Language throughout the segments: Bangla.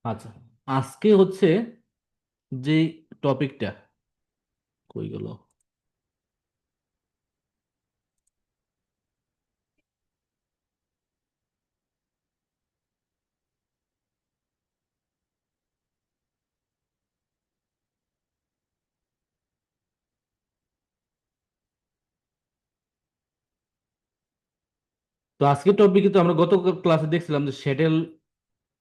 আচ্ছা, আজকে হচ্ছে যে টপিকটা কই গেল। তো আজকের টপিকে তো আমরা গত ক্লাসে দেখছিলাম যে শ্যাটেল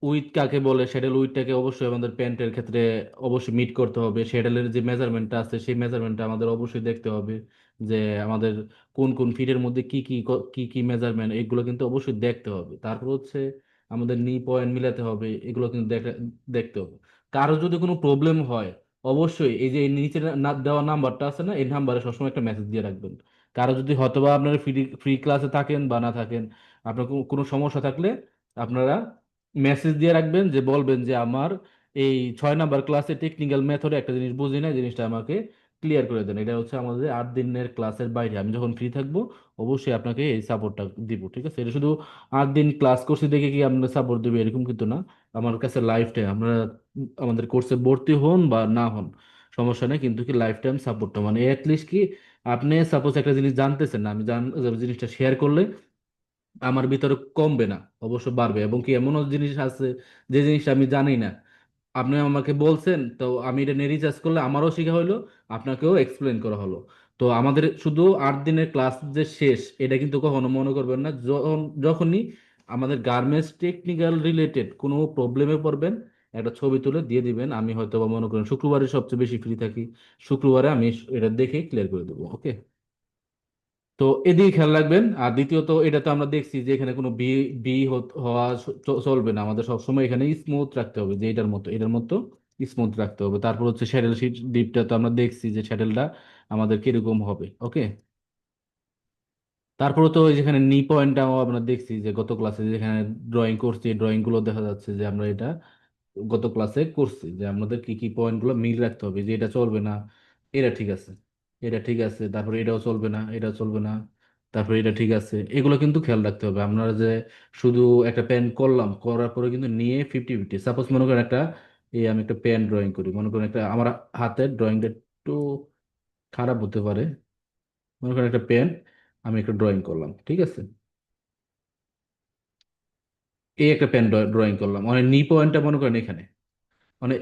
উইথ কাকে বলে। শ্যাটেল উইথটাকে অবশ্যই আমাদের প্যান্টের ক্ষেত্রে অবশ্যই মিট করতে হবে। শ্যাটেলের যে মেজারমেন্টটা আছে সেই মেজারমেন্টটা আমাদের অবশ্যই দেখতে হবে, যে আমাদের কোন কোন ফিটের মধ্যে কি কি মেজারমেন্ট, এগুলো কিন্তু অবশ্যই দেখতে হবে। তারপর হচ্ছে আমাদের নি পয়েন্ট মিলাতে হবে, এগুলো কিন্তু দেখতে হবে। কারো যদি কোনো প্রবলেম হয়, অবশ্যই এই যে এই নিচে দেওয়া নাম্বারটা আছে না, এই নাম্বারে সবসময় একটা মেসেজ দিয়ে রাখবেন। কারো যদি হয়তোবা আপনারা ফ্রি ফ্রি ক্লাসে থাকেন বা না থাকেন, আপনার কোনো সমস্যা থাকলে আপনারা মেসেজ দিয়ে রাখবেন, যে বলবেন যে আমার এই 6 নাম্বার ক্লাসে টেকনিক্যাল মেথডে একটা জিনিস বুঝি না, জিনিসটা আমাকে ক্লিয়ার করে দেন। এটা হচ্ছে আমাদের 8 দিনের ক্লাসের বাইরে, আমি যখন ফ্রি থাকবো অবশ্যই আপনাকে এই সাপোর্টটা দিব, ঠিক আছে? এটা শুধু 8 দিন ক্লাস করছি দেখে কি আপনার সাপোর্ট দেবে এরকম কিন্তু না। আমার কাছে লাইফ টাইম আপনারা আমাদের কোর্সে ভর্তি হন বা না হন সমস্যা নেই, কিন্তু কি লাইফ টাইম সাপোর্টটা মানে অ্যাটলিস্ট কি আপনি সাপোজ একটা জিনিস জানতেছেন না, আমি জিনিসটা শেয়ার করলে আমার ভিতরে কমবে না, অবশ্য বাড়বে। এবং কি এমনও জিনিস আছে যে জিনিসটা আমি জানি না, আপনি আমাকে বলছেন, তো আমি এটা নিয়ে রিসার্চ করলে আমারও শেখা হলো, আপনাকেও এক্সপ্লেন করা হলো। তো আমাদের শুধু 8 দিনের ক্লাস যে শেষ, এটা কিন্তু কখনো মনে করবেন না। যখনই আমাদের গার্মেন্টস টেকনিক্যাল রিলেটেড কোনো প্রবলেমে পড়বেন, একটা ছবি তুলে দিয়ে দিবেন। আমি হয়তো বা মনে করেন শুক্রবারে সবচেয়ে বেশি ফ্রি থাকি, শুক্রবারে আমি এটা দেখে ক্লিয়ার করে দেবো, ওকে? তো এদিকে খেয়াল রাখবেন। আর দ্বিতীয়ত, এটা তো আমরা দেখছি যে এখানে কোনো বি বি হওয়া চলবে না, আমাদের সবসময় এখানে স্মুথ রাখতে হবে, যে এটার মতো স্মুথ রাখতে হবে। তারপর হচ্ছে স্যাডেল শিট ডিপটা তো আমরা দেখছি যে স্যাডেলটা আমাদের কিরকম হবে, ওকে? তারপরে তো ওই যেখানে নি পয়েন্টটাও আমরা দেখছি যে গত ক্লাসে যেখানে ড্রয়িং করছি, ড্রয়িং গুলো দেখা যাচ্ছে যে আমরা এটা গত ক্লাসে করছি, যে আমাদের কি কি পয়েন্ট গুলো মিল রাখতে হবে, যে এটা চলবে না, এটা ঠিক আছে, এটা ঠিক আছে, তারপরে এটাও চলবে না, এটা চলবে না, তারপরে এটা ঠিক আছে। এগুলো কিন্তু খেয়াল রাখতে হবে। আপনারা যে শুধু একটা পেন করলাম, করার পরে কিন্তু নিয়ে 50-50, সাপোজ মনে করেন একটা এই আমি একটা পেন ড্রয়িং করি, মনে করেন একটা আমার হাতের ড্রয়িংটা একটু খারাপ হতে পারে, মনে করেন একটা পেন আমি একটা ড্রয়িং করলাম, ঠিক আছে? এই একটা পেন ড্রয়িং করলাম, মানে নি পয়েন্টটা মনে করেন এখানে, মানে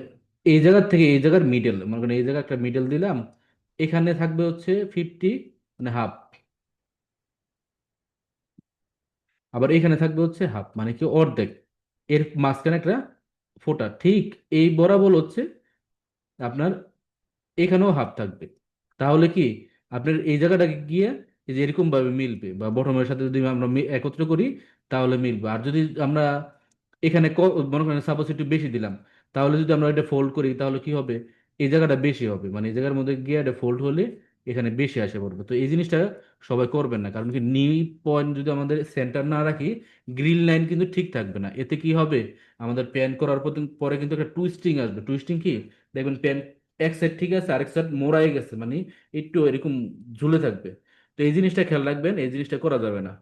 এই জায়গার থেকে এই জায়গার মিডল, মনে করেন এই জায়গায় একটা মিডল দিলাম, এখানে থাকবে হচ্ছে 50, মানে হাফ। আবার এখানে থাকবে হচ্ছে হাফ, মানে কি অর্ধেক। এর মাঝখানে একটা ফোঁটা, ঠিক এই বরাবর হচ্ছে আপনার এখানেও হাফ থাকবে। তাহলে কি আপনার এই জায়গাটাকে গিয়ে এই যে এরকম ভাবে মিলবে, বা বটমের সাথে যদি আমরা একত্র করি তাহলে মিলবে। আর যদি আমরা এখানে মনে করেন সাপোজ একটু বেশি দিলাম, তাহলে যদি আমরা এটা ফোল্ড করি তাহলে কি হবে, এই জায়গাটা বেশি হবে, মানে এই জায়গার মধ্যে গিয়ে এটা ফোল্ড হলে এখানে বেশি আসে পড়বে। তো এই জিনিসটা সবাই করবেন না, কারণ কি নি পয়েন্ট যদি আমাদের সেন্টার না রাখি, গ্রিন লাইন কিন্তু ঠিক থাকবে না। এতে কি হবে, আমাদের প্যান করার পরে কিন্তু একটা টুইস্টিং আসবে। টুইস্টিং কি, দেখবেন প্যান এক সাইড ঠিক আছে, আরেক সাইড মোড়াই গেছে, মানে একটু এরকম ঝুলে থাকবে। তো এই জিনিসটা খেয়াল রাখবেন, এই জিনিসটা করা যাবে না।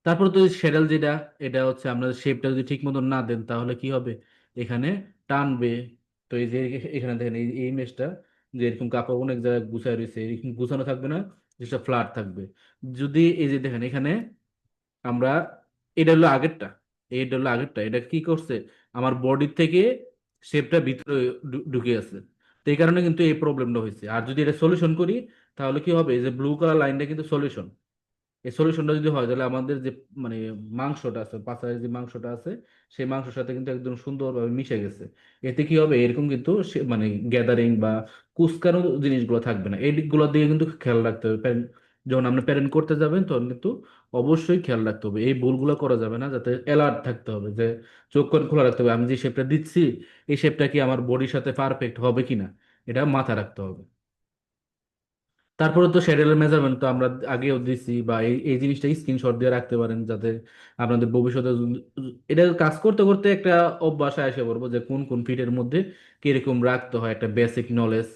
তারপর তো শ্যাডেল যেটা, এটা হচ্ছে আমরা শেপটা যদি ঠিক মতো না দেন তাহলে কি হবে, এখানে টানবে। তো এই যে এখানে দেখেন এই ইমেজটা, যে এরকম কাপড় অনেক জায়গায় গুছায় রয়েছে, এরকম গুছানো থাকবে না, যেটা ফ্ল্যাট থাকবে। যদি এই যে দেখেন এখানে আমরা, এটা হলো আগেরটা, এটা হলো আগেরটা, এটা কি করছে, আমার বডির থেকে শেপটা ভিতরে ঢুকে আছে। তো এই কারণে কিন্তু এই প্রবলেমটা হয়েছে। আর যদি এটা সলিউশন করি তাহলে কি হবে, এই যে ব্লু কালার লাইনটা কিন্তু সলিউশন। এই সলিউশনটা যদি হয় তাহলে আমাদের যে মানে মাংসটা আছে, পাছায় যে মাংসটা আছে, সেই মাংসের সাথে কিন্তু একদম সুন্দরভাবে মিশে গেছে। এতে কি হবে, এরকম কিন্তু মানে গ্যাদারিং বা কুচকানো জিনিসগুলো থাকবে না। এই দিকগুলোর দিকে কিন্তু খেয়াল রাখতে হবে। যখন আপনি প্যারেন্ট করতে যাবেন তখন কিন্তু অবশ্যই খেয়াল রাখতে হবে, এই ভুলগুলো করা যাবে না। যাতে অ্যালার্ট থাকতে হবে, যে চোখ কান খোলা রাখতে হবে, আমি যে শেপটা দিচ্ছি এই শেপটা কি আমার বডির সাথে পারফেক্ট হবে কিনা, এটা মাথা রাখতে হবে। তারপরে তো শ্যাডেলের মেজারমেন্ট তো আমরা আগেও দিছি, বা এই জিনিসটা স্ক্রিনশট দিয়ে রাখতে পারেন, যাতে আপনাদের ভবিষ্যতে এটা কাজ করতে করতে একটা অভ্যাসে এসে পড়বো, যে কোন কোন ফিটের মধ্যে কিরকম রাখতে হয়, একটা বেসিক নলেজ।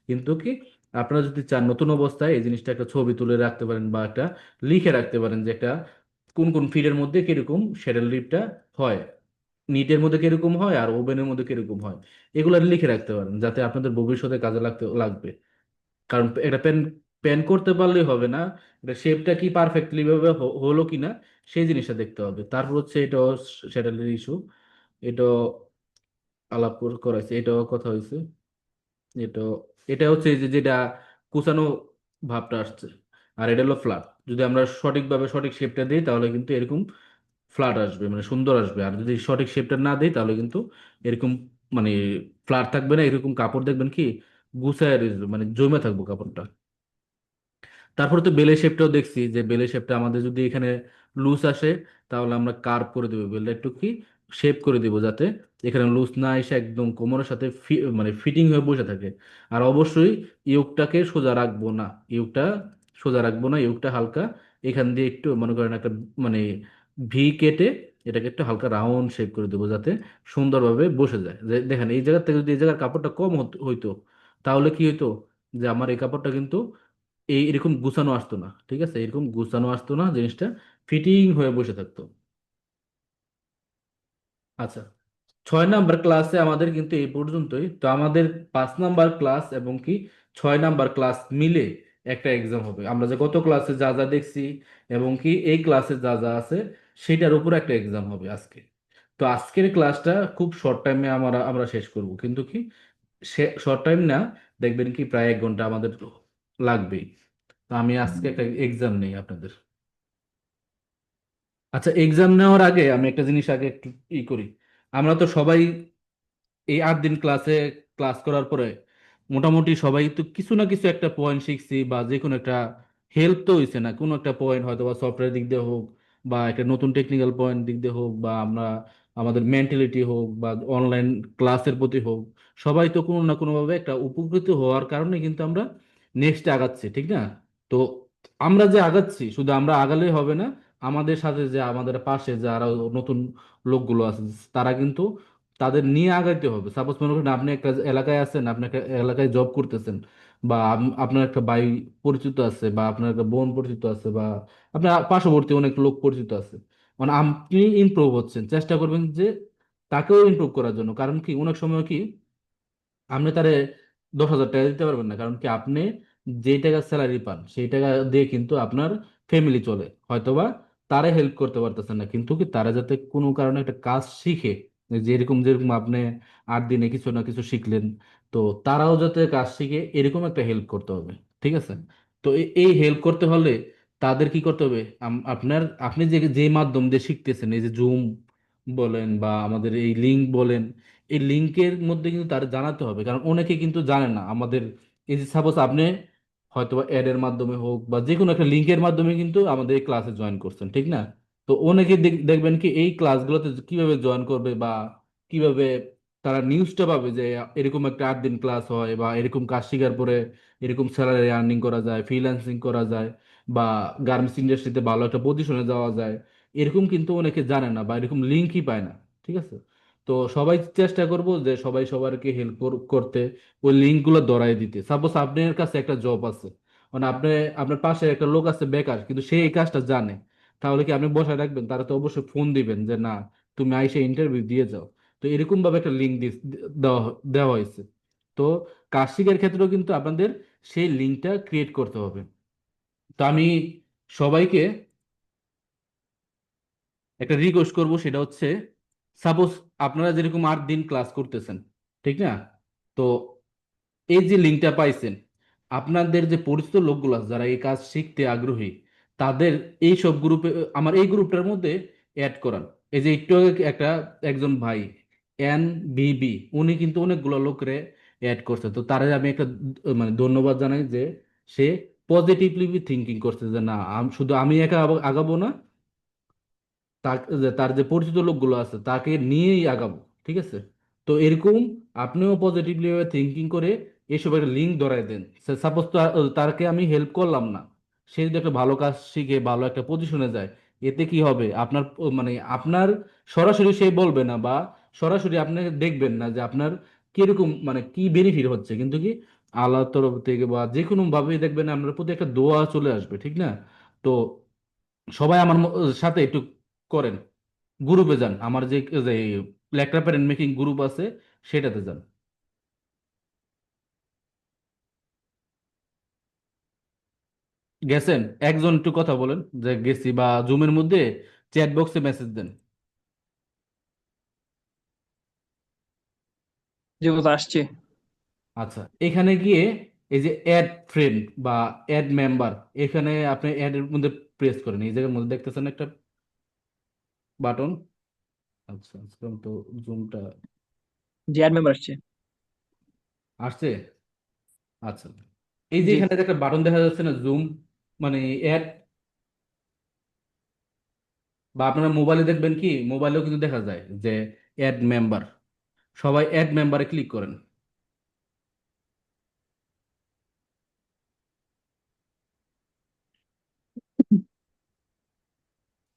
কিন্তু কি আপনারা যদি চান নতুন অবস্থায় এই জিনিসটা একটা ছবি তুলে রাখতে পারেন, বা একটা লিখে রাখতে পারেন, যে একটা কোন কোন ফিটের মধ্যে কিরকম শ্যাডেল লিপটা হয়। নিটের মধ্যে কিরকম হয় আর ওভেনের মধ্যে কিরকম হয়, এগুলো লিখে রাখতে পারেন যাতে আপনাদের ভবিষ্যতে কাজে লাগবে। কারণ এটা পেন পেন করতে পারলেই হবে না, এটা শেপটা কি পারফেক্টলি ভাবে হলো কিনা সেই জিনিসটা দেখতে হবে। তারপর হচ্ছে এটাও সেটেলের ইস্যু, এটা আলাপ করাইছে, এটাও কথা হয়েছে। এটা এটা হচ্ছে এই যে যেটা কুচানো ভাবটা আসছে, আর এটা হলো ফ্ল্যাট। যদি আমরা সঠিকভাবে সঠিক শেপটা দিই তাহলে কিন্তু এরকম ফ্ল্যাট আসবে, মানে সুন্দর আসবে। আর যদি সঠিক শেপটা না দিই তাহলে কিন্তু এরকম মানে ফ্ল্যাট থাকবে না, এরকম কাপড় দেখবেন কি গুছায় মানে জমে থাকবো কাপড়টা। তারপরে তো বেলের শেপটাও দেখছি, যে বেলের শেপটা আমাদের যদি এখানে লুজ আসে তাহলে আমরা কার্ভ করে দেবো, বেলটা একটু কি শেপ করে দিব যাতে এখানে লুজ না এসে একদম কোমরের সাথে মানে ফিটিং হয়ে বসে থাকে। আর অবশ্যই ইউকটাকে সোজা রাখবো না, ইউকটা সোজা রাখবো না, ইউকটা হালকা এখান দিয়ে একটু মনে করেন একটা মানে ভি কেটে এটাকে একটু হালকা রাউন্ড শেপ করে দেবো যাতে সুন্দরভাবে বসে যায়। যে দেখেন এই জায়গা থেকে যদি এই জায়গার কাপড়টা কম হইতো তাহলে কি হইতো, যে আমার এই কাপড়টা কিন্তু এরকম গুছানো আসতো না, ঠিক আছে, এরকম গুছানো আসতো না, জিনিসটা ফিটিং হয়ে বসে থাকতো। আচ্ছা, 6 নাম্বার ক্লাসে আমাদের কিন্তু এই পর্যন্তই তো। আমাদের 5 নাম্বার ক্লাস এবং কি 6 নাম্বার ক্লাস মিলে একটা এক্সাম হবে। আমরা যে গত ক্লাসে যা যা দেখছি এবং কি এই ক্লাসে যা যা আছে সেটার উপর একটা এক্সাম হবে আজকে। তো আজকের ক্লাসটা খুব শর্ট টাইমে আমরা আমরা শেষ করব, কিন্তু কি শর্ট টাইম না, দেখবেন কি প্রায় 1 ঘন্টা আমাদের লাগবেই। তো আমি আজকে একটা এক্সাম নেই আপনাদের। আচ্ছা, এক্সাম নেওয়ার আগে আমি একটা জিনিস আগে একটু করি। আমরা তো সবাই এই 8 দিন ক্লাসে ক্লাস করার পরে মোটামুটি সবাই তো কিছু না কিছু একটা পয়েন্ট শিখছি, বা যে কোনো একটা হেল্প তো হয়েছে না কোনো একটা পয়েন্ট, হয়তো বা সফটওয়্যার দিক দিয়ে হোক, বা একটা নতুন টেকনিক্যাল পয়েন্ট দিক দিয়ে হোক, বা আমরা আমাদের মেন্টালিটি হোক, বা অনলাইন ক্লাসের প্রতি হোক, সবাই তো কোনো না কোনোভাবে একটা উপকৃত হওয়ার কারণে কিন্তু আমরা নেক্সটে আগাচ্ছি, ঠিক না? তো আমরা যে আগাচ্ছি শুধু আমরা আগালেই হবে না, আমাদের সাথে যে আমাদের পাশে যারা নতুন লোকগুলো আছে তারা কিন্তু তাদের নিয়ে আগাইতে হবে। সাপোজ মনে করেন আপনি একটা এলাকায় আছেন, আপনি একটা এলাকায় জব করতেছেন, বা আপনার একটা ভাই পরিচিত আছে, বা আপনার একটা বোন পরিচিত আছে, বা আপনার পার্শ্ববর্তী অনেক লোক পরিচিত আছে, মানে আপনি ইমপ্রুভ হচ্ছেন, চেষ্টা করবেন যে তাকেও ইমপ্রুভ করার জন্য। কারণ কি অনেক সময় কি আপনি তারে 10,000 টাকা দিতে পারবেন না, কারণ কি আপনি যেই টাকা স্যালারি পান সেই টাকা দিয়ে কিন্তু আপনার ফ্যামিলি চলে। হয়তোবা তারে হেল্প করতে পারতেছেন না, কিন্তু কি তারা যাতে কোনো কারণে একটা কাজ শিখে, যেরকম যেরকম আপনি 8 দিনে কিছু না কিছু শিখলেন, তো তারাও যাতে কাজ শিখে এরকম একটা হেল্প করতে হবে, ঠিক আছে? তো এই হেল্প করতে হলে তাদের কি করতে হবে, আপনার আপনি যে যে মাধ্যম দিয়ে শিখতেছেন, এই যে জুম বলেন বা আমাদের এই লিঙ্ক বলেন, এই লিঙ্কের মধ্যে কিন্তু তার জানাতে হবে। কারণ অনেকে কিন্তু জানে না আমাদের এই যে সাপোজ আপনি হয়তো অ্যাড এর মাধ্যমে হোক বা যে কোনো একটা লিঙ্কের মাধ্যমে কিন্তু আমাদের এই ক্লাসে জয়েন করছেন, ঠিক না? তো অনেকে দেখবেন কি এই ক্লাসগুলোতে কিভাবে জয়েন করবে, বা কিভাবে তারা নিউজটা পাবে যে এরকম একটা 8 দিন ক্লাস হয়, বা এরকম কাজ শিখার পরে এরকম স্যালারি আর্নিং করা যায়, ফ্রিল্যান্সিং করা যায়, বা গার্মেন্টস ইন্ডাস্ট্রিতে ভালো একটা পজিশনে যাওয়া যায়, এরকম কিন্তু অনেকে জানে না বা এরকম লিঙ্কই পায় না, ঠিক আছে? তো সবাই চেষ্টা করব যে সবাই সবারকে হেল্প করতে, ওই লিঙ্ক গুলো ধরাই দিতে। সাপোজ আপনার কাছে একটা জব আছে, মানে আপনি আপনার পাশে একটা লোক আছে বেকার কিন্তু সে এই কাজটা জানে, তাহলে কি আপনি বসায় রাখবেন? তারা তো অবশ্যই ফোন দিবেন যে না, তুমি আইসে ইন্টারভিউ দিয়ে যাও। তো এরকম ভাবে একটা লিঙ্ক দেওয়া দেওয়া হয়েছে। তো কার্শিকের ক্ষেত্রেও কিন্তু আপনাদের সেই লিঙ্কটা ক্রিয়েট করতে হবে। তো আমি সবাইকে একটা রিকোয়েস্ট করব, সেটা হচ্ছে সাপোজ আপনারা যেরকম 8 দিন ক্লাস করতেছেন, ঠিক না? তো এই যে লিঙ্কটা পাইছেন, আপনাদের যে পরিচিত লোকগুলো আছে যারা এই কাজ শিখতে আগ্রহী, তাদের এই সব গ্রুপে, আমার এই গ্রুপটার মধ্যে অ্যাড করান। এই যে একটু আগে একটা একজন ভাই NBB, উনি কিন্তু অনেকগুলো লোকরে অ্যাড করছে। তো তারা আমি একটা মানে ধন্যবাদ জানাই যে সে পজিটিভলি থিঙ্কিং করছে যে না, শুধু আমি একা আগাবো না, তার যে পরিচিত লোকগুলো আছে তাকে নিয়েই আগাবো, ঠিক আছে? তো এরকম আপনিও পজিটিভলি থিঙ্কিং করে এইসব একটা লিঙ্ক ধরায় দেন। সাপোজ তারকে আমি হেল্প করলাম না, সে যদি একটা ভালো কাজ শিখে ভালো একটা পজিশনে যায়, এতে কি হবে আপনার মানে আপনার সরাসরি সে বলবে না, বা সরাসরি আপনি দেখবেন না যে আপনার কিরকম মানে কি বেনিফিট হচ্ছে, কিন্তু কি আল্লাহর তরফ থেকে বা যে কোনো ভাবে দেখবেন আপনার প্রতি একটা দোয়া চলে আসবে, ঠিক না? তো সবাই আমার সাথে একটু করেন, গ্রুপে যান, আমার যে একটা প্যারেন্ট মেকিং গ্রুপ আছে, সেটাতে যান। গেছেন? একজন একটু কথা বলেন যে গেছি, বা জুমের মধ্যে চ্যাট বক্সে মেসেজ দেন। যে কথা আসছে। আচ্ছা, এখানে গিয়ে এই যে অ্যাড ফ্রেন্ড বা অ্যাড মেম্বার, এখানে আপনি অ্যাড এর মধ্যে প্রেস করেন, এই জায়গার মধ্যে দেখতেছেন একটা বাটন। আচ্ছা আজকে তো জুমটা যে অ্যাড মেম্বার আসছে। আসছে। আচ্ছা, এই যে জি। এখানে যে একটা বাটন দেখা যাচ্ছে না, জুম মানে অ্যাড, বা আপনারা মোবাইলে দেখবেন, কি মোবাইলেও কিন্তু দেখা যায় যে অ্যাড মেম্বার। সবাই অ্যাড মেম্বারে ক্লিক করেন।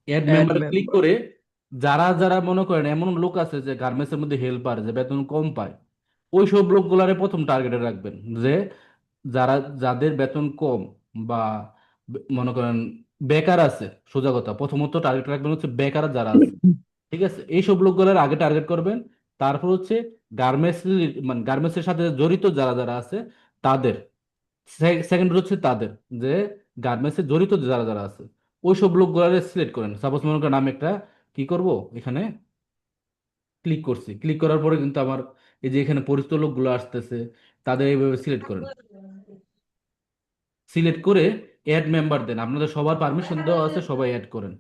অ্যাড অ্যাড মেম্বারে ক্লিক মেম্বার। করে যারা যারা মনে করেন, এমন লোক আছে যে গার্মেন্টসের মধ্যে হেল্পার, যে বেতন কম পায়, ওই সব লোকগুলারে প্রথম টার্গেটে রাখবেন। যে যারা, যাদের বেতন কম, বা মনে করেন বেকার আছে, সোজা কথা, প্রথমত টার্গেট রাখবেন হচ্ছে বেকার যারা আছে। ঠিক আছে, এইসব লোকগুলোর আগে টার্গেট করবেন। তারপর হচ্ছে গার্মেন্টস, মানে গার্মেন্টসের সাথে জড়িত যারা যারা আছে তাদের। সেকেন্ড হচ্ছে তাদের, যে গার্মেন্টসে জড়িত যারা যারা আছে, ওই সব লোকগুলো সিলেক্ট করেন। সাপোজ মনে করেন আমি একটা কি করব, এখানে ক্লিক করছি, ক্লিক করার পরে কিন্তু আমার এই যে এখানে পরিচিত লোকগুলো আসতেছে, তাদের এইভাবে সিলেক্ট করেন। সিলেক্ট করে অ্যাড মেম্বার দেন, আপনাদের সবার পারমিশন দেওয়া আছে, সবাই অ্যাড করেন।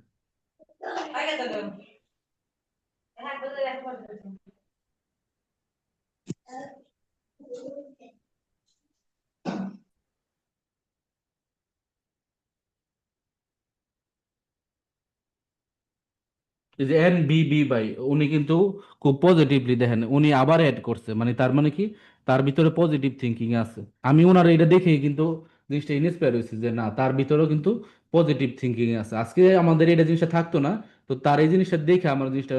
এই যে এন বি বি ভাই, উনি কিন্তু খুব পজিটিভলি দেখেন, উনি আবার অ্যাড করছে, মানে তার মানে কি, তার ভিতরে পজিটিভ থিঙ্কিং আছে। আমি ওনার এটা দেখেই কিন্তু জিনিসটা ইন্সপায়ার হয়েছি, যে না, তার ভিতরেও কিন্তু পজিটিভ থিঙ্কিং আছে। আজকে আমাদের এটা জিনিসটা থাকতো না, তো তার এই জিনিসটা দেখে আমার জিনিসটা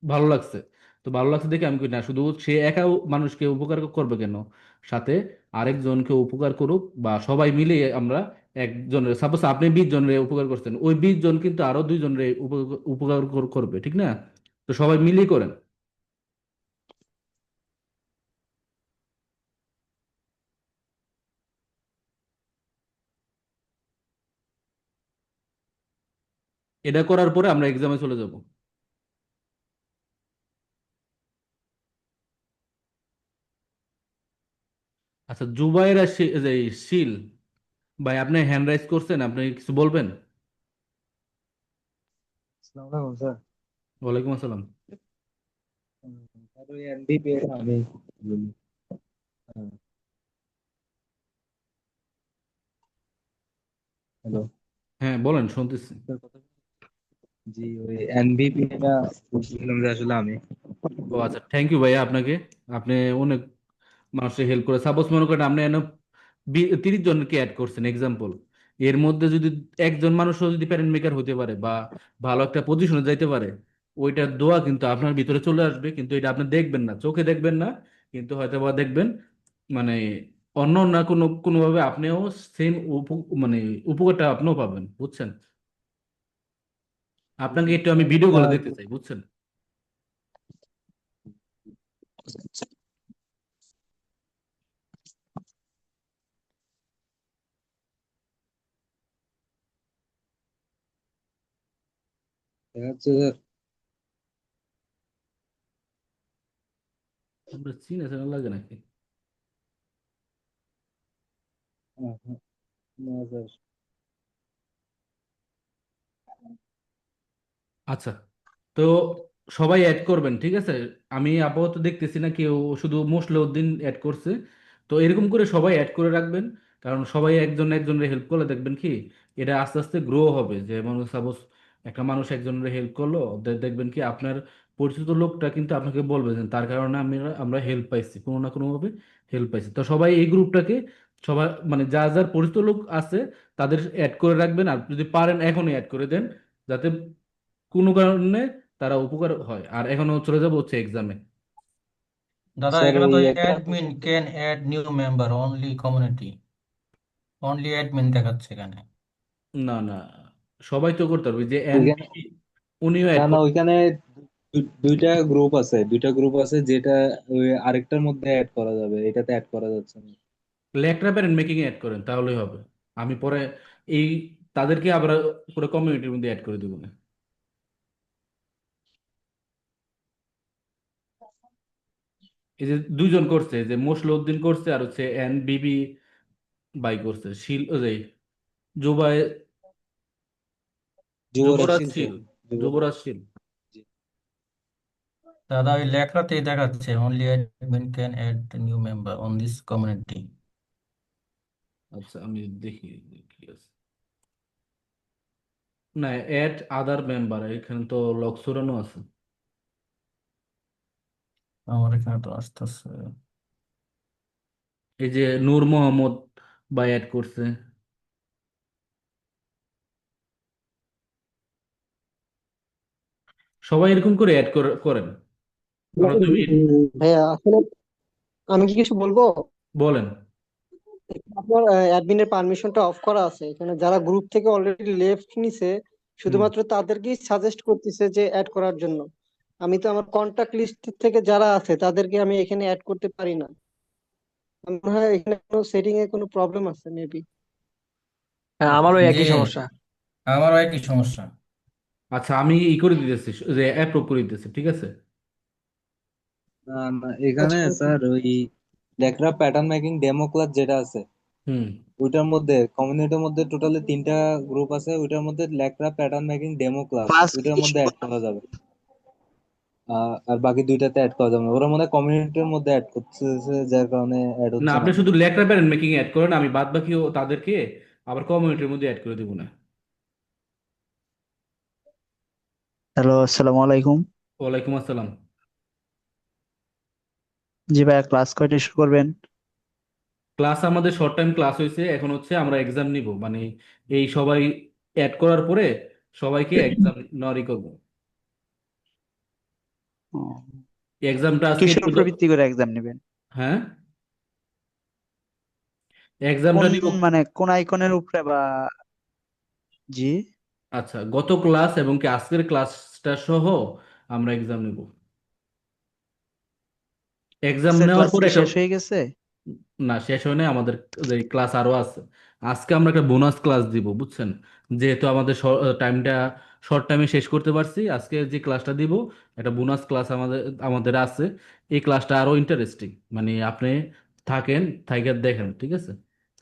ভালো লাগছে। তো ভালো লাগছে দেখে আমি কই না, শুধু সে একা মানুষকে উপকার করবে কেন, সাথে আরেকজনকে উপকার করুক, বা সবাই মিলে আমরা একজনের, সাপোজ আপনি 20 জনের উপকার করছেন, ওই 20 জন কিন্তু আরো 2 জনের উপকার করবে, ঠিক না? তো সবাই মিলেই করেন। এটা করার পরে আমরা এক্সামে চলে যাব। আচ্ছা, জুবাইর আর যে শিল ভাই, আপনি হ্যান্ড রাইজ করছেন, আপনি কিছু বলবেন? আসসালামু আলাইকুম স্যার। ওয়ালাইকুম আসসালাম। স্যার ওই এনডিপি আমি বলি। হ্যালো হ্যাঁ বলেন, শুনতেছি। স্যার, কথা জি ওই এনবিপি টা বলছিলাম যে আসলে আমি ও আচ্ছা, থ্যাংক ইউ ভাইয়া আপনাকে। আপনি অনেক মানুষের হেল্প করে। সাপোজ মনে করেন আপনি এনে 30 জনকে অ্যাড করছেন এক্সাম্পল, এর মধ্যে যদি একজন মানুষও যদি প্যারেন্ট মেকার হতে পারে, বা ভালো একটা পজিশনে যাইতে পারে, ওইটার দোয়া কিন্তু আপনার ভিতরে চলে আসবে। কিন্তু এটা আপনি দেখবেন না, চোখে দেখবেন না, কিন্তু হয়তো বা দেখবেন, মানে অন্য না কোনো কোনোভাবে আপনিও সেম মানে উপকারটা আপনিও পাবেন, বুঝছেন? আপনাকে একটু আমি ভিডিও কলে স্যার দেখতে চাই, বুঝছেন? দেখা যাচ্ছে স্যার। আপনার চিনে চেনা লাগে নাকি? হ্যাঁ, হ্যাঁ, না স্যার। আচ্ছা, তো সবাই অ্যাড করবেন, ঠিক আছে? আমি আপাতত দেখতেছি না কেউ, শুধু মোসলেউদ্দিন অ্যাড করছে। তো এরকম করে সবাই অ্যাড করে রাখবেন, কারণ সবাই একজন একজনের হেল্প করলে দেখবেন কি, এটা আস্তে আস্তে গ্রো হবে। যে মানুষ, সাপোজ একটা মানুষ একজনের হেল্প করলো, দেখবেন কি আপনার পরিচিত লোকটা কিন্তু আপনাকে বলবে যে তার কারণে আমরা আমরা হেল্প পাইছি, কোনো না কোনো ভাবে হেল্প পাইছি। তো সবাই এই গ্রুপটাকে, সবাই মানে যার যার পরিচিত লোক আছে তাদের অ্যাড করে রাখবেন, আর যদি পারেন এখনই অ্যাড করে দেন, যাতে কোনো কারণে তারা উপকার হয়। আর এখনো চলে যাবো হচ্ছে এক্সামে। দাদা, স্যার এখানে ওই তো একটা admin can add new member only community, only admin দেখাচ্ছে এখানে। না না, সবাই তো করতে পারবে। যে ওইখানে, এনপি, উনিও না অ্যাড না করতে। ওইখানে দুইটা গ্রুপ আছে যেটা ওই আরেকটার মধ্যে অ্যাড করা যাবে, এটাতে অ্যাড করা যাচ্ছে না। লেকটা প্যারেন্ট মেকিং এ অ্যাড করেন তাহলেই হবে। আমি পরে এই তাদেরকে আবার পুরো কমিউনিটির মধ্যে অ্যাড করে দিব না। এই যে দুইজন করছে, যে মোশলউদ্দিন করছে আর হচ্ছে এন বিবি বাই করছে, শিল ওই যে জুবাই যুবরাজ যুবরাজ শীল তো। শীল। যুবরাজ। যুবরাজ শীল। জি। দাদা ওই লেখাতেই দেখাচ্ছে only admin can add the new member on this community. আচ্ছা আমি দেখি কি আছে। না, অ্যাড আদার মেম্বার এখানে তো লক সুরানো আছে। আমার এখানে তো আসতেছে। এই যে নূর মোহাম্মদ বাই অ্যাড করছে। সবাই এরকম করে অ্যাড করেন। আমরা 2 মিনিট। ভাইয়া আসলে আমি কি কিছু বলবো? বলেন। আপনার অ্যাডমিনের পারমিশনটা অফ করা আছে এখানে, যারা গ্রুপ থেকে অলরেডি লেফট নিছে হুম। শুধুমাত্র তাদেরকেই সাজেস্ট করতেছে যে অ্যাড করার জন্য। আমি তো আমার কন্টাক্ট লিস্ট থেকে যারা আছে তাদেরকে আমি এখানে অ্যাড করতে পারি না। আমার মনে হয় এখানে কোনো সেটিং এ কোনো প্রবলেম আছে মেবি। হ্যাঁ, আমারও জি, একই সমস্যা। আমারও একই সমস্যা। আচ্ছা আমি ই করে দিতেছি, যে অ্যাপ্রুভ করে দিতেছি, ঠিক আছে। না না, এখানে আচ্ছা স্যার ওই লেকরা প্যাটার্ন মেকিং ডেমো ক্লাস যেটা আছে, হুম। ওইটার মধ্যে কমিউনিটির মধ্যে টোটালি 3টা গ্রুপ আছে, ওইটার মধ্যে লেকরা pattern making demo class class ওইটার মধ্যে অ্যাড করা যাবে। আর বাকি দুইটাতে অ্যাড করা যাবে না, ওরা মনে হয় কমিউনিটির মধ্যে অ্যাড করতেছে, যার কারণে অ্যাড না, হচ্ছে না। আপনি শুধু লেটার প্যারেন্ট মেকিং অ্যাড করেন, আমি বাদ বাকিও তাদেরকে আবার কমিউনিটির মধ্যে অ্যাড করে দিব না। হ্যালো, আসসালামু আলাইকুম। ওয়ালাইকুম আসসালাম। জি ভাইয়া, ক্লাস কয়টায় শুরু করবেন? ক্লাস আমাদের শর্ট টাইম ক্লাস হয়েছে, এখন হচ্ছে আমরা এক্সাম নিব, মানে এই সবাই অ্যাড করার পরে সবাইকে এক্সাম নেওয়ারই করব। ও, এক্সামটা আজকে কিসের একটু উপর ভিত্তি করে এক্সাম নেবেন? হ্যাঁ, কোন এক্সামটা নিব। মানে কোন আইকনের উপরে বা? জি। আচ্ছা, গত ক্লাস এবং কি আজকের ক্লাসটা সহ আমরা এক্সাম নিব। এক্সাম আজকের নেওয়ার ক্লাস পরে কি একটা, শেষ হয়ে গেছে? না শেষ হয় নাই, আমাদের যে ক্লাস আরো আছে। আজকে আমরা একটা বোনাস ক্লাস দিব, বুঝছেন। যেহেতু আমাদের টাইমটা শর্ট টাইমে শেষ করতে পারছি, আজকে যে ক্লাসটা দিব একটা বোনাস ক্লাস আমাদের আমাদের আছে। এই ক্লাসটা আরো ইন্টারেস্টিং, মানে আপনি থাকেন, থাইকা দেখেন, ঠিক আছে।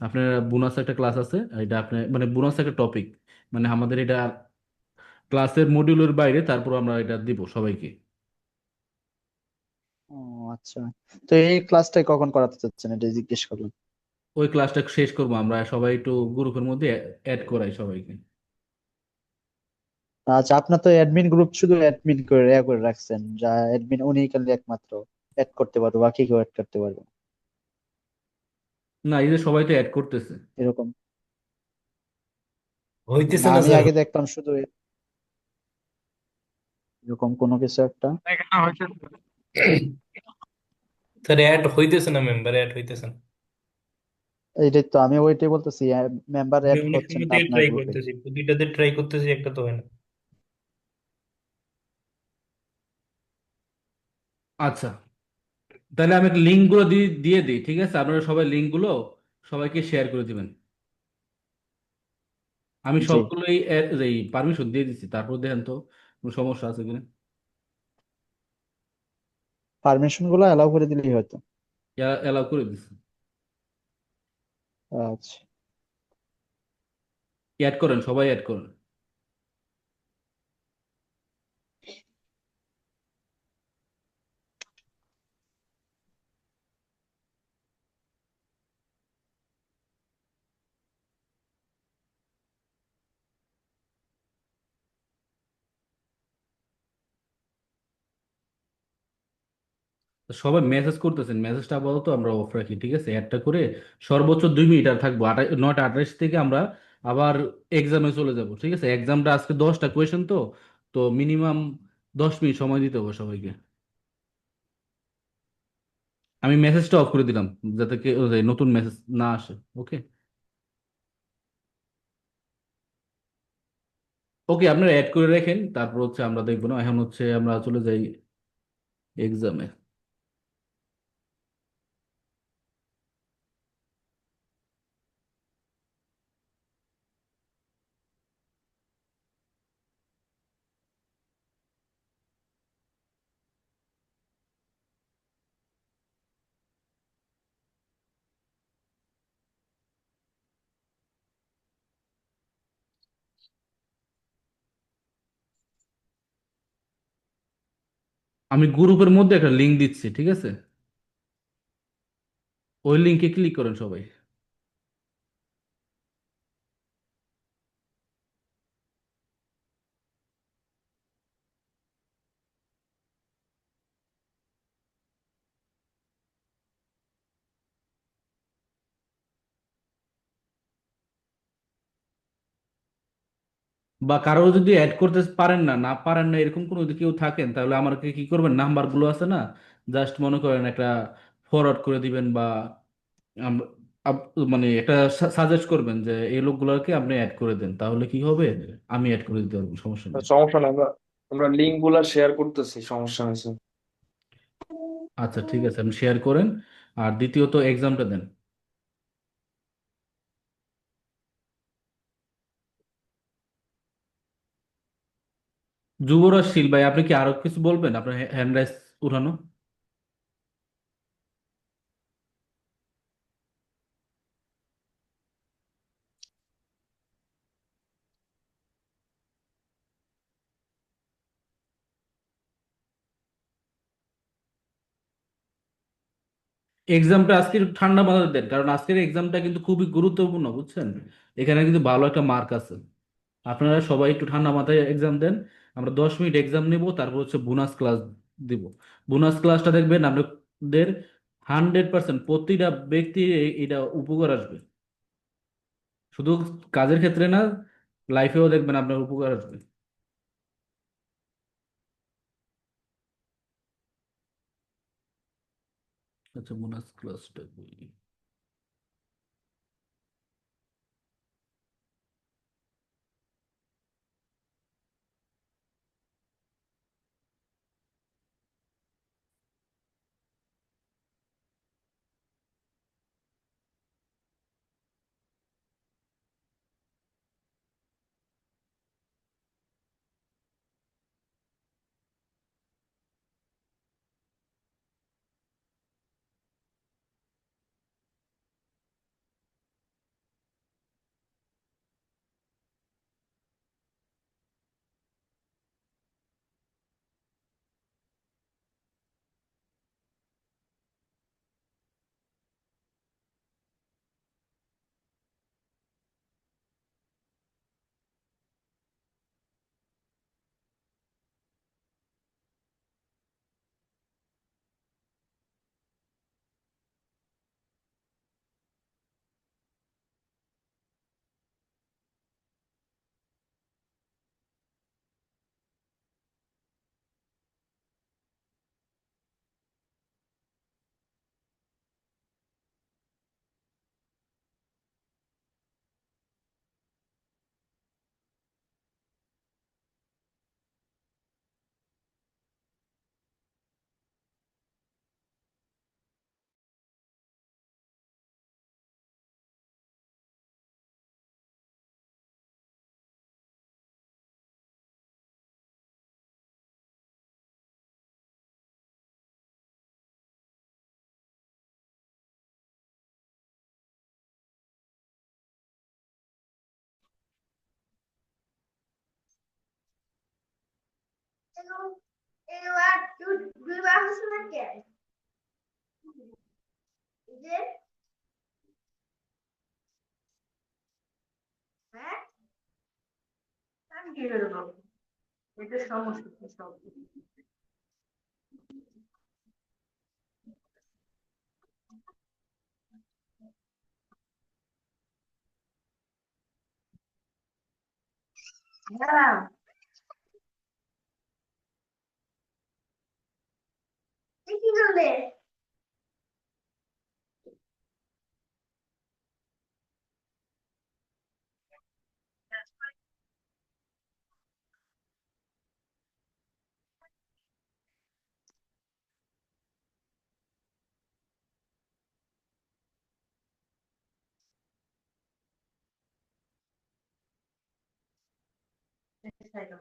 আপনার বোনাস একটা ক্লাস আছে, এটা আপনি মানে বোনাস একটা টপিক, মানে আমাদের এটা ক্লাসের মডিউলের বাইরে, তারপর আমরা এটা দিব সবাইকে। ও আচ্ছা, তো এই ক্লাসটা কখন করাতে চাচ্ছেন এটা জিজ্ঞেস করলাম। ওই ক্লাসটা শেষ করবো, আমরা সবাই একটু গ্রুপের মধ্যে অ্যাড করাই সবাইকে। আচ্ছা, আপনার তো অ্যাডমিন গ্রুপ শুধু অ্যাডমিন করে করে রাখছেন, যা অ্যাডমিন উনি খালি একমাত্র অ্যাড করতে পারবে, বাকি কেউ অ্যাড করতে পারবে না। না, এই যে সবাই তো অ্যাড করতেছে। এরকম হইতেছে না, না আমি স্যার। আগে দেখতাম শুধু এরকম কোনো কিছু একটা। এখানে হয়েছে। স্যার অ্যাড হইতেছে না, মেম্বার অ্যাড হইতেছে না। এইটাই তো আমি ওইটাই বলতেছি, মেম্বার আমি অ্যাড অনেক হচ্ছেন সময় না থেকে আপনার ট্রাই গ্রুপে। করতেছি, দুইটাতে ট্রাই করতেছি, একটা তো হয় না। আচ্ছা, তাহলে আমি লিঙ্ক গুলো দিয়ে দিয়ে দিই, ঠিক আছে, আপনারা সবাই লিঙ্ক গুলো সবাইকে শেয়ার করে দিবেন। আমি জি, সবগুলোই এই পারমিশন দিয়ে দিচ্ছি, তারপর দেখেন তো কোনো সমস্যা আছে কিনা। পারমিশন গুলো অ্যালাউ করে দিলেই হয়তো। অ্যালাউ করে দিচ্ছি। আচ্ছা, অ্যাড করেন, সবাই অ্যাড করেন। সবাই মেসেজ করতেছেন, মেসেজটা আপাতত আমরা অফ রাখি, ঠিক আছে। অ্যাডটা করে সর্বোচ্চ 2 মিনিট আর থাকবো, 9টা 28 থেকে আমরা আবার এক্সামে চলে যাব, ঠিক আছে। এক্সামটা আজকে 10টা কোয়েশন, তো তো মিনিমাম 10 মিনিট সময় দিতে হবে সবাইকে। আমি মেসেজটা অফ করে দিলাম, যাতে ওই নতুন মেসেজ না আসে। ওকে। ওকে, আপনারা অ্যাড করে রাখেন, তারপর হচ্ছে আমরা দেখবো না, এখন হচ্ছে আমরা চলে যাই এক্সামে। আমি গ্রুপের মধ্যে একটা লিঙ্ক দিচ্ছি, ঠিক আছে? ওই লিঙ্কে ক্লিক করেন সবাই। বা কারো যদি অ্যাড করতে পারেন না, না পারেন না, এরকম কোনো যদি কেউ থাকেন, তাহলে আমাকে কি করবেন, নাম্বারগুলো আছে না, জাস্ট মনে করেন একটা ফরওয়ার্ড করে দিবেন, বা আম- মানে একটা সাজেস্ট করবেন যে এই লোকগুলোকে আপনি অ্যাড করে দেন, তাহলে কি হবে, আমি অ্যাড করে দিতে পারবো, সমস্যা নেই। সমস্যা নাই, আমরা আমরা লিঙ্ক গুলা শেয়ার করতেছি, সমস্যা হয়েছে। আচ্ছা ঠিক আছে, আপনি শেয়ার করেন। আর দ্বিতীয়ত এক্সামটা দেন। যুবরাজ শীল ভাই, আপনি কি আরো কিছু বলবেন, আপনার হ্যান্ড রাইজ উঠানো? এক্সামটা আজকে একটু ঠান্ডা মাথায় দেন, কারণ আজকের এক্সামটা কিন্তু খুবই গুরুত্বপূর্ণ, বুঝছেন? এখানে কিন্তু ভালো একটা মার্ক আছে। আপনারা সবাই একটু ঠান্ডা মাথায় এক্সাম দেন। আমরা 10 মিনিট এক্সাম নিব, তারপর হচ্ছে বোনাস ক্লাস দিব। বোনাস ক্লাসটা দেখবেন আপনাদের 100% প্রতিটা ব্যক্তি এটা উপকার আসবে। শুধু কাজের ক্ষেত্রে না, লাইফেও দেখবেন আপনার উপকার আসবে। আচ্ছা, বোনাস ক্লাসটা হ্যালো।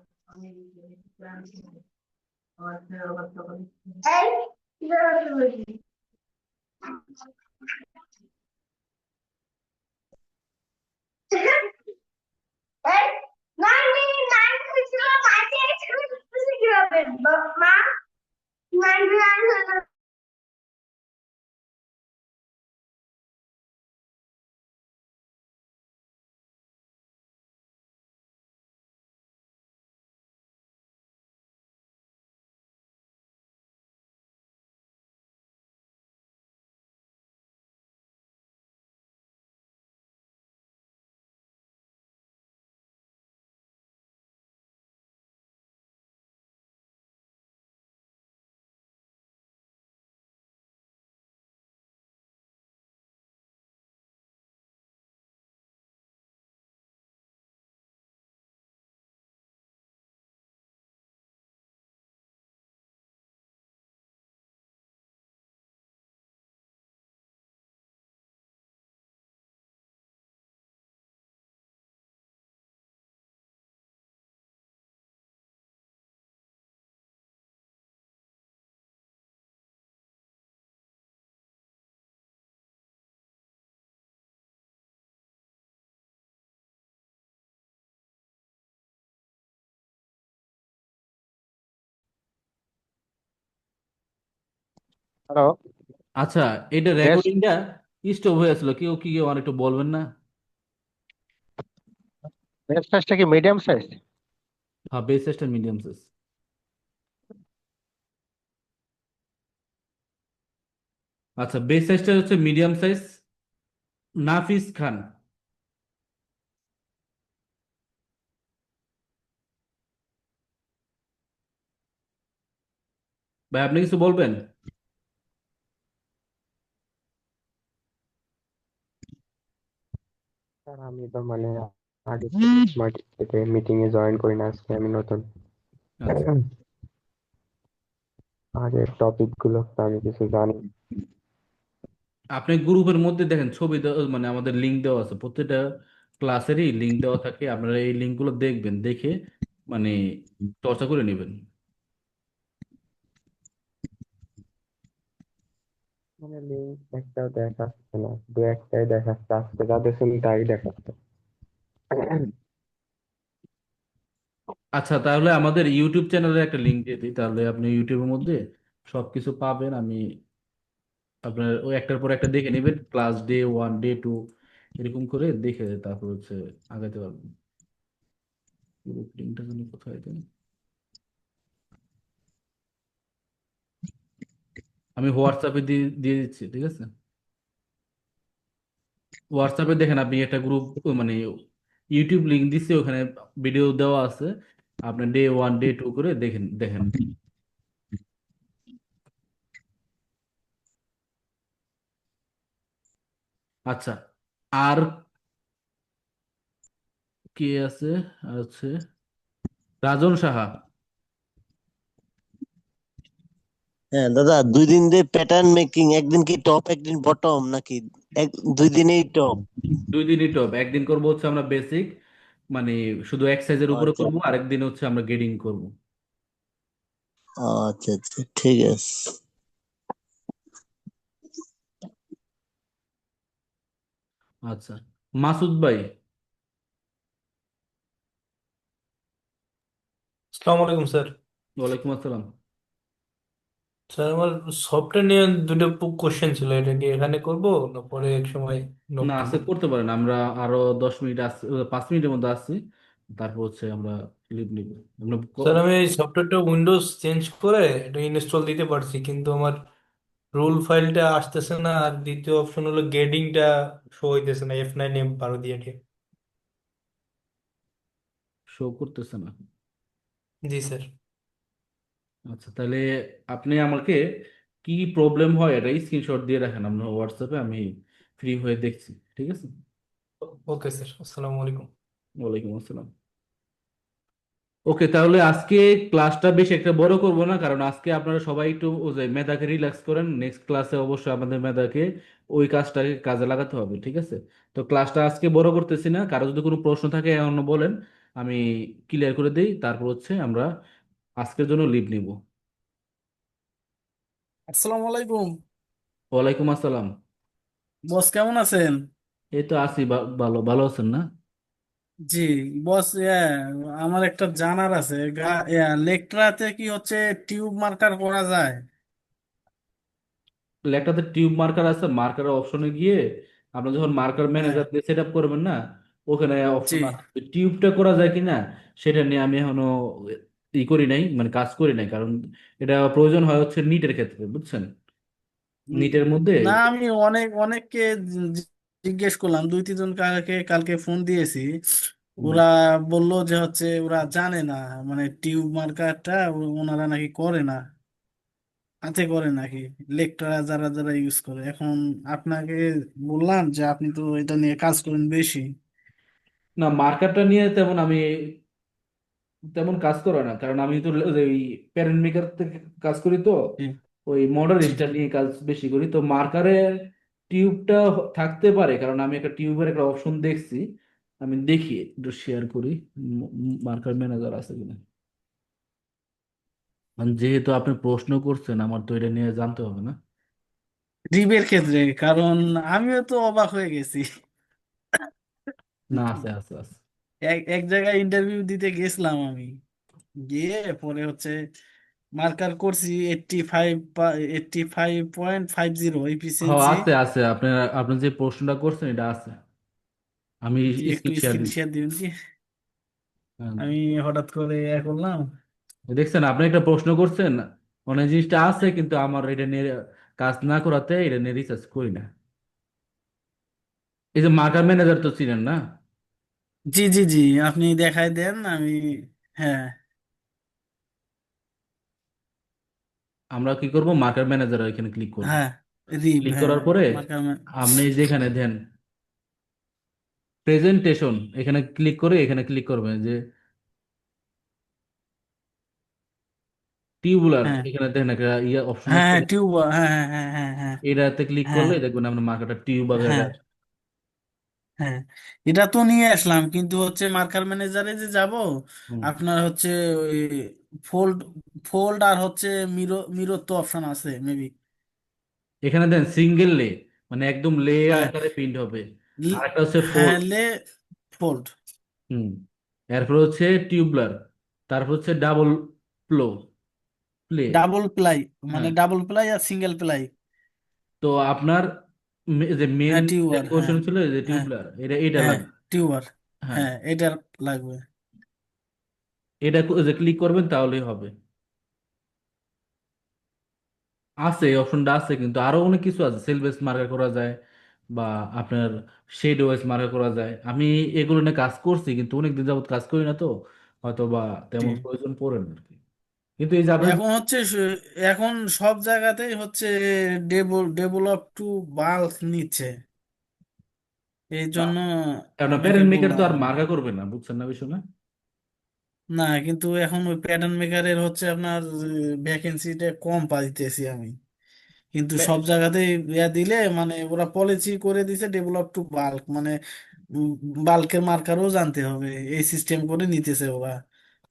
আচ্ছা, এটা বেশ, রেকর্ডিংটা স্টপ হয়েছিল, কেউ কি কেউ আর একটু বলবেন না? বেশ সাইজটা কি মিডিয়াম সাইজ? হ্যাঁ, বেস সাইজটা মিডিয়াম সাইজ। আচ্ছা, বেস সাইজটা হচ্ছে মিডিয়াম সাইজ। নাফিস খান। ভাই, আপনি কিছু বলবেন? স্যার আমি তো মানে আগে স্মার্ট মিটিং এ জয়েন করি না, আজকে আমি নতুন। আচ্ছা, আগের টপিক গুলো তো আমি কিছু জানি না। আপনি গ্রুপের মধ্যে দেখেন ছবি দেওয়া, মানে আমাদের লিঙ্ক দেওয়া আছে, প্রত্যেকটা ক্লাসেরই লিঙ্ক দেওয়া থাকে, আপনারা এই লিঙ্কগুলো দেখবেন, দেখে মানে চর্চা করে নেবেন। মানে লিঙ্ক একটাও দেখাচ্ছে না, দু একটাই দেখাচ্ছে, আজকে যা দেখুন তাই দেখাচ্ছে। আচ্ছা, তাহলে আমাদের ইউটিউব চ্যানেলে একটা লিঙ্ক দিয়ে দিই, তাহলে আপনি ইউটিউবের মধ্যে সবকিছু পাবেন। আমি আপনার ওই একটার পর একটা দেখে নেবেন, ক্লাস ডে 1, ডে 2 এরকম করে দেখে তারপর হচ্ছে আগাতে পারবেন। গ্রুপ লিঙ্কটা যেন কোথায় দেন, আমি হোয়াটসঅ্যাপে দিয়ে দিয়ে দিচ্ছি, ঠিক আছে? হোয়াটসঅ্যাপে দেখেন, আপনি একটা গ্রুপ, মানে ইউটিউব লিঙ্ক দিচ্ছি, ওখানে ভিডিও দেওয়া আছে, আপনি ডে 1, ডে 2 করে দেখেন দেখেন। আচ্ছা, আর কে আছে? আছে রাজন সাহা। হ্যাঁ দাদা, 2 দিন দিয়ে প্যাটার্ন মেকিং, একদিন কি টপ একদিন বটম নাকি? এক 2 দিনেই টপ? 2 দিনই টপ, একদিন করবো হচ্ছে আমরা বেসিক, মানে শুধু এক্সারসাইজের উপরে আচ্ছা, করবো, আরেকদিন হচ্ছে আমরা গ্রেডিং করব। আচ্ছা, আচ্ছা, ঠিক আছে। আচ্ছা, মাসুদ ভাই। আসসালামু আলাইকুম স্যার। ওয়ালাইকুম আসসালাম। স্যার আমার সফটওয়্যার নিয়ে দুটো কোশ্চেন ছিল, এটা কি এখানে করব না পরে এক সময় নোট না, দিব? আজকে করতে পারেন, আমরা আরো 10 মিনিট আসছি, 5 মিনিটের মধ্যে আসছি, তারপর হচ্ছে আমরা লিভ নিব। আমরা স্যার আমি এই সফটওয়্যারটা উইন্ডোজ চেঞ্জ করে এটা ইনস্টল দিতে পারছি, কিন্তু আমার রুল ফাইলটা আসতেছে না, আর দ্বিতীয় অপশন হলো গ্রেডিংটা শো হইতেছে না, F9 M12 দিয়ে দিয়ে। শো করতেছে না? জি স্যার। আচ্ছা, তাহলে আপনি আমাকে কি প্রবলেম হয় এটা স্ক্রিনশট দিয়ে রাখেন আপনার হোয়াটসঅ্যাপে, আমি ফ্রি হয়ে দেখছি, ঠিক আছে? ওকে স্যার, আসসালামু আলাইকুম। ওয়ালাইকুম আসসালাম। ওকে, তাহলে আজকে ক্লাসটা বেশি একটা বড় করব না, কারণ আজকে আপনারা সবাই একটু ওই যে মেধাকে রিল্যাক্স করেন, নেক্সট ক্লাসে অবশ্যই আমাদের মেধাকে ওই কাজটাকে কাজে লাগাতে হবে, ঠিক আছে? তো ক্লাসটা আজকে বড় করতেছি না, কারো যদি কোনো প্রশ্ন থাকে এখনো বলেন, আমি ক্লিয়ার করে দেই, তারপর হচ্ছে আমরা আজকের জন্য লিভ নিব। আসসালামু আলাইকুম। ওয়ালাইকুম আসসালাম। বস কেমন আছেন? এই তো আছি, ভালো ভালো আছেন না? জি বস, আমার একটা জানার আছে। লেকটাতে কি হচ্ছে টিউব মার্কার করা যায়? লেখাতে টিউব মার্কার আছে, মার্কারের অপশনে গিয়ে আপনি যখন মার্কার হ্যাঁ। ম্যানেজার দিয়ে সেট আপ করবেন না, ওখানে জি অপশন আছে। টিউবটা করা যায় কিনা সেটা নিয়ে আমি এখনো করি নাই, মানে কাজ করি নাই, কারণ এটা প্রয়োজন হয় হচ্ছে নিটের ক্ষেত্রে, বুঝছেন? উম, নিটের মধ্যে না, আমি অনেককে জিজ্ঞেস করলাম, 2-3 জন কালকে ফোন দিয়েছি। হুম, ওরা বলল যে হচ্ছে ওরা জানে না, মানে টিউব মার্কারটা ওনারা নাকি করে না, হাতে করে নাকি, লেকটারা যারা যারা ইউজ করে। এখন আপনাকে বললাম যে আপনি তো এটা নিয়ে কাজ করেন বেশি। না মার্কারটা নিয়ে তেমন আমি তেমন কাজ করে না, কারণ আমি তো ওই প্যারেন্ট মেকার থেকে কাজ করি তো, জি ওই মডার্ন জি স্টাইল নিয়ে কাজ বেশি করি। তো মার্কারের টিউবটা থাকতে পারে, কারণ আমি একটা টিউবের একটা অপশন দেখছি। আমি দেখি, একটু শেয়ার করি মার্কার ম্যানেজার আছে কিনা। যেহেতু আপনি প্রশ্ন করছেন, আমার তো এটা নিয়ে জানতে হবে না? রিবের ক্ষেত্রে, কারণ আমিও তো অবাক হয়ে গেছি। না, আছে আছে আছে। এক এক জায়গায় ইন্টারভিউ দিতে গেছিলাম আমি, গিয়ে পরে হচ্ছে মার্কার করছি 85.50 হ্যাঁ এফিসিয়েন্সি। আছে আছে, আপনার আপনি যে প্রশ্নটা করছেন এটা আছে। আমি একটু স্ক্রিন শেয়ার স্ক্রিন দিচ্ছি। শেয়ার দিবেন কি? হ্যাঁ, আমি হঠাৎ করে করলাম। দেখছেন আপনি একটা প্রশ্ন করছেন, অনেক জিনিসটা আছে, কিন্তু আমার এটা নিয়ে কাজ না করাতে এটা নিয়ে রিসার্চ করি না। এই যে মার্কার ম্যানেজার তো চিনেন না? জি জি জি, আপনি দেখাই দেন আমি। হ্যাঁ আমরা কি করব, মার্কার ম্যানেজার এখানে ক্লিক করব। হ্যাঁ, রিব, ক্লিক হ্যাঁ করার পরে মার্কার। আপনি যেখানে দেন প্রেজেন্টেশন, এখানে ক্লিক করে এখানে ক্লিক করবেন যে টিউবুলার, হ্যাঁ এখানে দেখেন একটা ইয়ে অপশন হ্যাঁ আছে। হ্যাঁ, টিউব, হ্যাঁ হ্যাঁ হ্যাঁ হ্যাঁ হ্যাঁ এটাতে ক্লিক হ্যাঁ করলে দেখবেন আপনার মার্কারটা টিউব আকারে হ্যাঁ আসে। হ্যাঁ, এটা তো নিয়ে আসলাম, কিন্তু হচ্ছে মার্কার ম্যানেজারে যে যাব, হুম। আপনার হচ্ছে ওই ফোল্ড ফোল্ড আর হচ্ছে মিরর তো অপশন আছে মেবি। এখানে দেন সিঙ্গেল লে, মানে একদম লে হ্যাঁ আকারে প্রিন্ট হবে। আর একটা হচ্ছে হ্যাঁ, ফোল্ড। ফোল্ড, হুম। এরপর হচ্ছে টিউবলার, তারপর হচ্ছে ডাবল প্লো প্লে। ডাবল প্লাই, মানে হ্যাঁ। ডাবল প্লাই আর সিঙ্গেল প্লাই। তো আপনার যে মেন হ্যাঁ যে টিউবার, হ্যাঁ কোশ্চেন ছিল যে হ্যাঁ টিউবলার, এটা হ্যাঁ লাগবে। টিউবার, হ্যাঁ, হ্যাঁ এটা লাগবে। এটা যে ক্লিক করবেন তাহলেই হবে। আছে, এই অপশনটা আছে, কিন্তু আরো অনেক কিছু আছে। সেল বেস মার্কার করা যায়, বা আপনার শেড ওয়েস মার্কার করা যায়। আমি এগুলো নিয়ে কাজ করছি, কিন্তু অনেক দিন যাবত কাজ করি না তো, হয়তো বা জি। তেমন প্রয়োজন পড়ে না আর কি। কিন্তু এই যে আপনার এখন হচ্ছে এখন সব জায়গাতেই হচ্ছে ডেভেলপ টু বাল্ক নিচ্ছে, এই জন্য আপনার আপনাকে প্যারেন্ট মেকার তো বললাম আর আমি। মার্কা করবে না, বুঝছেন না বিষয়? না, কিন্তু এখন ওই প্যাটার্ন মেকারের হচ্ছে আপনার ভ্যাকেন্সিটা কম পাইতেছি আমি, কিন্তু না, সব জায়গাতেই দিলে মানে ওরা পলিসি করে দিছে ডেভেলপ টু বাল্ক, মানে বাল্কের মার্কারও জানতে হবে, এই সিস্টেম করে নিতেছে ওরা,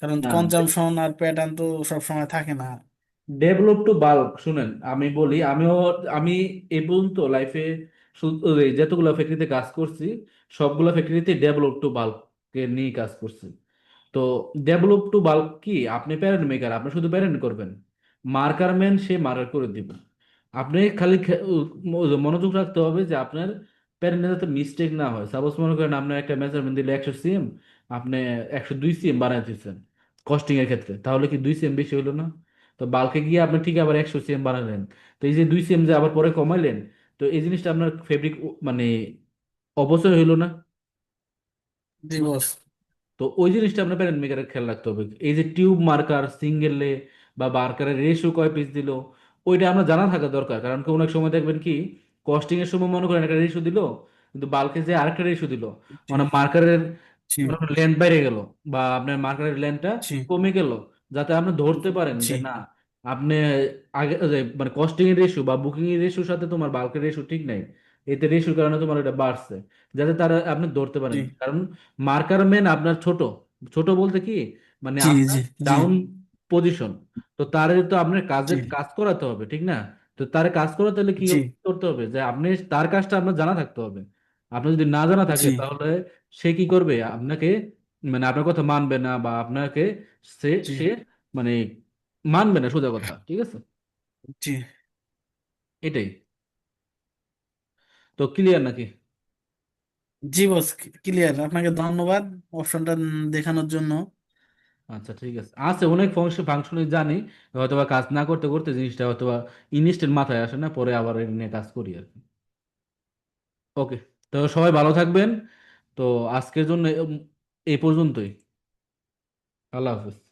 কারণ না, কনজাম্পশন আর প্যাটার্ন তো সব সময় থাকে না। ডেভেলপ টু বাল্ক শুনেন, আমি বলি, আমি এই পর্যন্ত লাইফে যতগুলো ফ্যাক্টরিতে কাজ করছি, সবগুলো ফ্যাক্টরিতে ডেভেলপ টু বাল্ক কে নিয়ে কাজ করছি। তো ডেভেলপ টু বাল্ক কি, আপনি প্যারেন্ট মেকার, আপনি শুধু প্যারেন্ট করবেন, মার্কার ম্যান সে মার্কার করে দিবে। আপনি খালি মনোযোগ রাখতে হবে যে আপনার প্যারেন্টে যাতে মিস্টেক না হয়। সাপোজ মনে করেন আপনার একটা মেজারমেন্ট দিলে 100 সিএম, আপনি 102 সিএম বানাই দিচ্ছেন কস্টিং এর ক্ষেত্রে, তাহলে কি 2 সিএম বেশি হলো না? তো বাল্কে গিয়ে আপনি ঠিক আবার 100 সিএম বানালেন, তো এই যে 2 সিএম যে আবার পরে কমাইলেন, তো এই জিনিসটা আপনার ফেব্রিক মানে অপচয় হইলো না? জি বস। তো ওই জিনিসটা আপনার প্যারেন্ট মেকারের খেয়াল রাখতে হবে। এই যে টিউব মার্কার সিঙ্গেলে বা মার্কারের রেশিও কয় পিস দিল, ওইটা আমরা জানা থাকা দরকার। কারণ কি অনেক সময় দেখবেন কি, কস্টিং এর সময় মনে করেন একটা রেশিও দিল, কিন্তু বাল্কে যে আরেকটা রেশিও দিল, জি মানে মার্কারের জি লেন্থ বাইরে গেল, বা আপনার মার্কারের লেন্থটা জি কমে গেল, যাতে আপনি ধরতে পারেন জি যে না, আপনি আগে যে মানে কস্টিং এর রেশিও বা বুকিং এর রেশিওর সাথে তোমার বাল্কের রেশিও ঠিক নাই, এতে রেশিওর কারণে তোমার এটা বাড়ছে, যাতে তারা আপনি ধরতে জি পারেন। কারণ মার্কার ম্যান আপনার ছোট, ছোট বলতে কি, মানে জি আপনার জি জি ডাউন পজিশন। তো তারে তো আপনার জি কাজ করাতে হবে, ঠিক না? তো তারে কাজ করাতে হলে কি জি করতে হবে, যে আপনি তার কাজটা আপনার জানা থাকতে হবে। আপনার যদি না জানা থাকে জি তাহলে সে কি করবে আপনাকে, মানে আপনার কথা মানবে না, বা আপনাকে সে জি সে মানে মানবে না, সোজা কথা, ঠিক আছে? জি এটাই। তো ক্লিয়ার নাকি? জি বস, ক্লিয়ার। আপনাকে ধন্যবাদ অপশনটা দেখানোর জন্য। আচ্ছা ঠিক আছে, আছে অনেক ফাংশন ফাংশনে জানি, হয়তোবা কাজ না করতে করতে জিনিসটা হয়তোবা ইনস্ট্যান্ট মাথায় আসে না, পরে আবার এটা নিয়ে কাজ করি আর কি। ওকে, তো সবাই ভালো থাকবেন। তো আজকের জন্য এই পর্যন্তই। আল্লাহ হাফেজ।